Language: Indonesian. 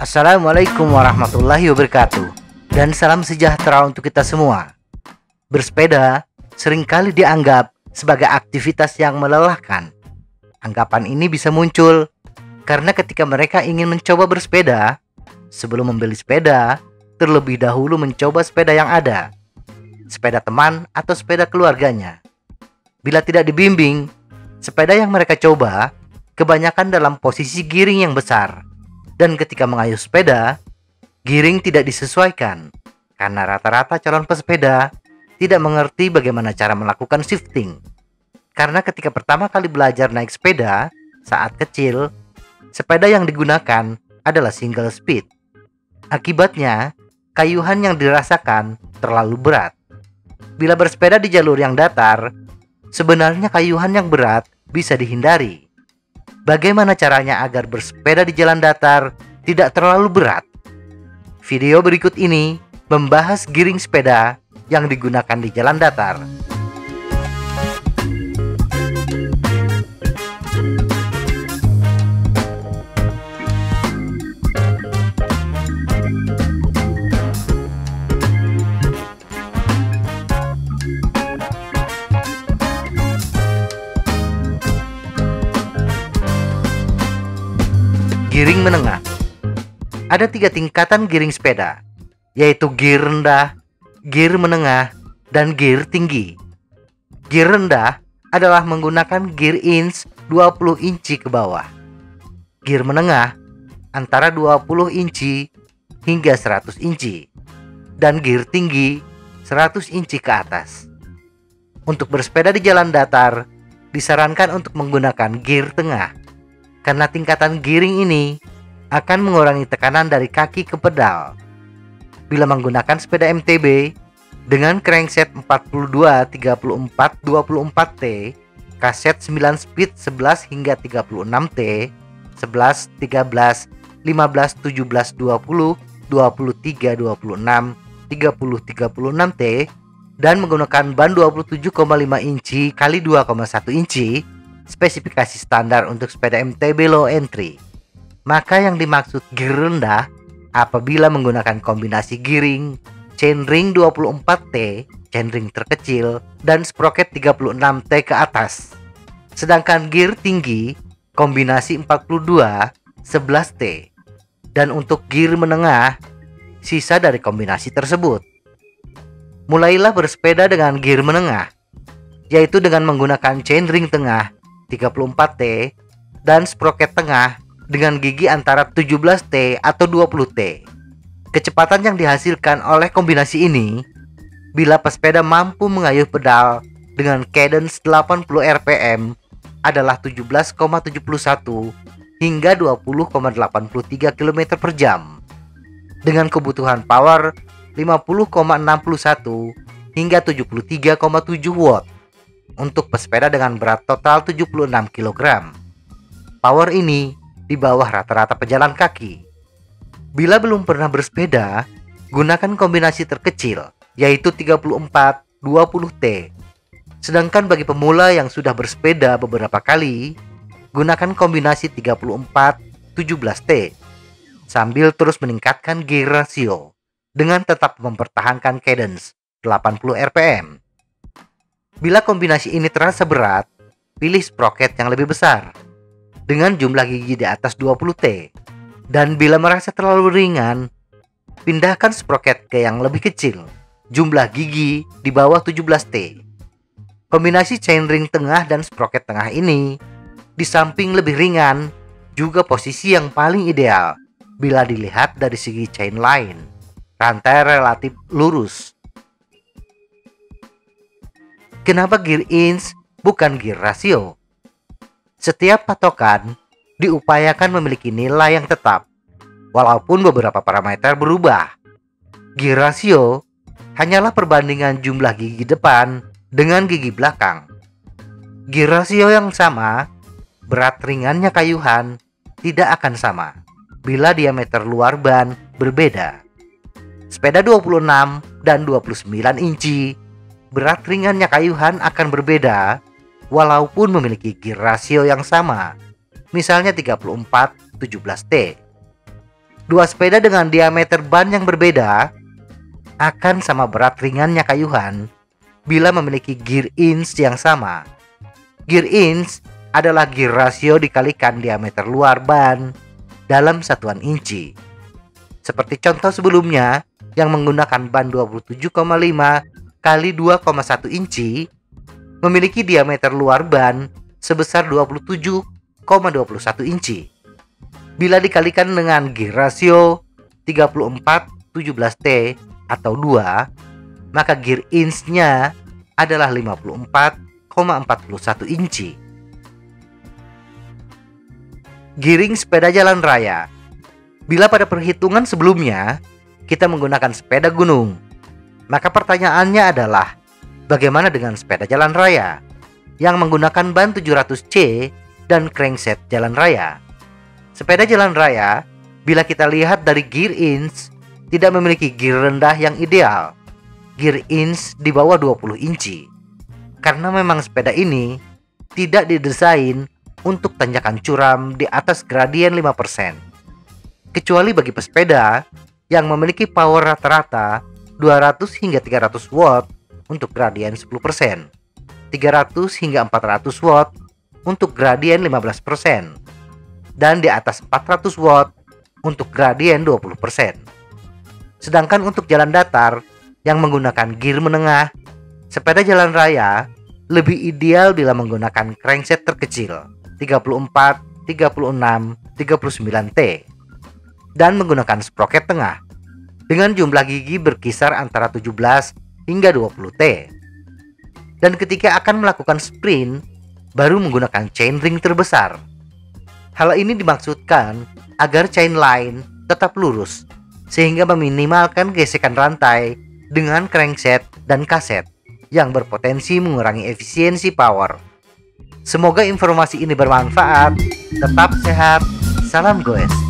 Assalamualaikum warahmatullahi wabarakatuh, dan salam sejahtera untuk kita semua. Bersepeda seringkali dianggap sebagai aktivitas yang melelahkan. Anggapan ini bisa muncul karena ketika mereka ingin mencoba bersepeda, sebelum membeli sepeda, terlebih dahulu mencoba sepeda yang ada, sepeda teman atau sepeda keluarganya. Bila tidak dibimbing, sepeda yang mereka coba kebanyakan dalam posisi giring yang besar. Dan ketika mengayuh sepeda, giring tidak disesuaikan karena rata-rata calon pesepeda tidak mengerti bagaimana cara melakukan shifting. Karena ketika pertama kali belajar naik sepeda saat kecil, sepeda yang digunakan adalah single speed. Akibatnya, kayuhan yang dirasakan terlalu berat. Bila bersepeda di jalur yang datar, sebenarnya kayuhan yang berat bisa dihindari. Bagaimana caranya agar bersepeda di jalan datar tidak terlalu berat? Video berikut ini membahas giring sepeda yang digunakan di jalan datar. Giring menengah. Ada 3 tingkatan giring sepeda, yaitu gear rendah, gear menengah, dan gear tinggi. Gear rendah adalah menggunakan gear inch 20 inci ke bawah. Gear menengah antara 20 inci hingga 100 inci. Dan gear tinggi 100 inci ke atas. Untuk bersepeda di jalan datar, disarankan untuk menggunakan gear tengah, karena tingkatan giring ini akan mengurangi tekanan dari kaki ke pedal. Bila menggunakan sepeda MTB dengan crankset 42-34-24T, kaset 9 speed 11 hingga 36T, 11, 13, 15, 17, 20, 23, 26, 30, 36T, dan menggunakan ban 27,5 inci x 2,1 inci, spesifikasi standar untuk sepeda MTB low entry. Maka yang dimaksud gear rendah apabila menggunakan kombinasi giring, chainring 24T, chainring terkecil, dan sprocket 36T ke atas. Sedangkan gear tinggi kombinasi 42, 11T. Dan untuk gear menengah, sisa dari kombinasi tersebut. Mulailah bersepeda dengan gear menengah, yaitu dengan menggunakan chainring tengah 34T dan sprocket tengah dengan gigi antara 17T atau 20T. Kecepatan yang dihasilkan oleh kombinasi ini bila pesepeda mampu mengayuh pedal dengan cadence 80 rpm adalah 17,71 hingga 20,83 km per jam dengan kebutuhan power 50,61 hingga 73,7 watt. Untuk pesepeda dengan berat total 76 kg. Power ini di bawah rata-rata pejalan kaki. Bila belum pernah bersepeda, gunakan kombinasi terkecil, yaitu 34-20T. Sedangkan bagi pemula yang sudah bersepeda beberapa kali, gunakan kombinasi 34-17T, sambil terus meningkatkan gear ratio, dengan tetap mempertahankan cadence 80 rpm. Bila kombinasi ini terasa berat, pilih sprocket yang lebih besar dengan jumlah gigi di atas 20T. Dan bila merasa terlalu ringan, pindahkan sprocket ke yang lebih kecil, jumlah gigi di bawah 17T. Kombinasi chainring tengah dan sprocket tengah ini di samping lebih ringan, juga posisi yang paling ideal bila dilihat dari segi chain line. Rantai relatif lurus. Kenapa gear inch bukan gear ratio? Setiap patokan diupayakan memiliki nilai yang tetap, walaupun beberapa parameter berubah. Gear ratio hanyalah perbandingan jumlah gigi depan dengan gigi belakang. Gear ratio yang sama, berat ringannya kayuhan tidak akan sama bila diameter luar ban berbeda. Sepeda 26 dan 29 inci, berat ringannya kayuhan akan berbeda walaupun memiliki gear rasio yang sama, misalnya 34-17T. Dua sepeda dengan diameter ban yang berbeda akan sama berat ringannya kayuhan bila memiliki gear inch yang sama. Gear inch adalah gear rasio dikalikan diameter luar ban dalam satuan inci. Seperti contoh sebelumnya yang menggunakan ban 27,5 kali 2,1 inci memiliki diameter luar ban sebesar 27,21 inci. Bila dikalikan dengan gear rasio 34-17T atau 2, maka gear inch-nya adalah 54,41 inci. Giring sepeda jalan raya. Bila pada perhitungan sebelumnya kita menggunakan sepeda gunung, maka pertanyaannya adalah bagaimana dengan sepeda jalan raya yang menggunakan ban 700C dan crankset jalan raya? Sepeda jalan raya, bila kita lihat dari gear inch, tidak memiliki gear rendah yang ideal. Gear inch di bawah 20 inci. Karena memang sepeda ini tidak didesain untuk tanjakan curam di atas gradien 5%. Kecuali bagi pesepeda yang memiliki power rata-rata 200 hingga 300 watt untuk gradien 10%, 300 hingga 400 watt untuk gradien 15%, dan di atas 400 watt untuk gradien 20%. Sedangkan untuk jalan datar yang menggunakan gear menengah, sepeda jalan raya lebih ideal bila menggunakan crankset terkecil 34, 36, 39T dan menggunakan sprocket tengah dengan jumlah gigi berkisar antara 17 hingga 20T. Dan ketika akan melakukan sprint, baru menggunakan chainring terbesar. Hal ini dimaksudkan agar chain line tetap lurus sehingga meminimalkan gesekan rantai dengan crankset dan kaset yang berpotensi mengurangi efisiensi power. Semoga informasi ini bermanfaat. Tetap sehat. Salam goes.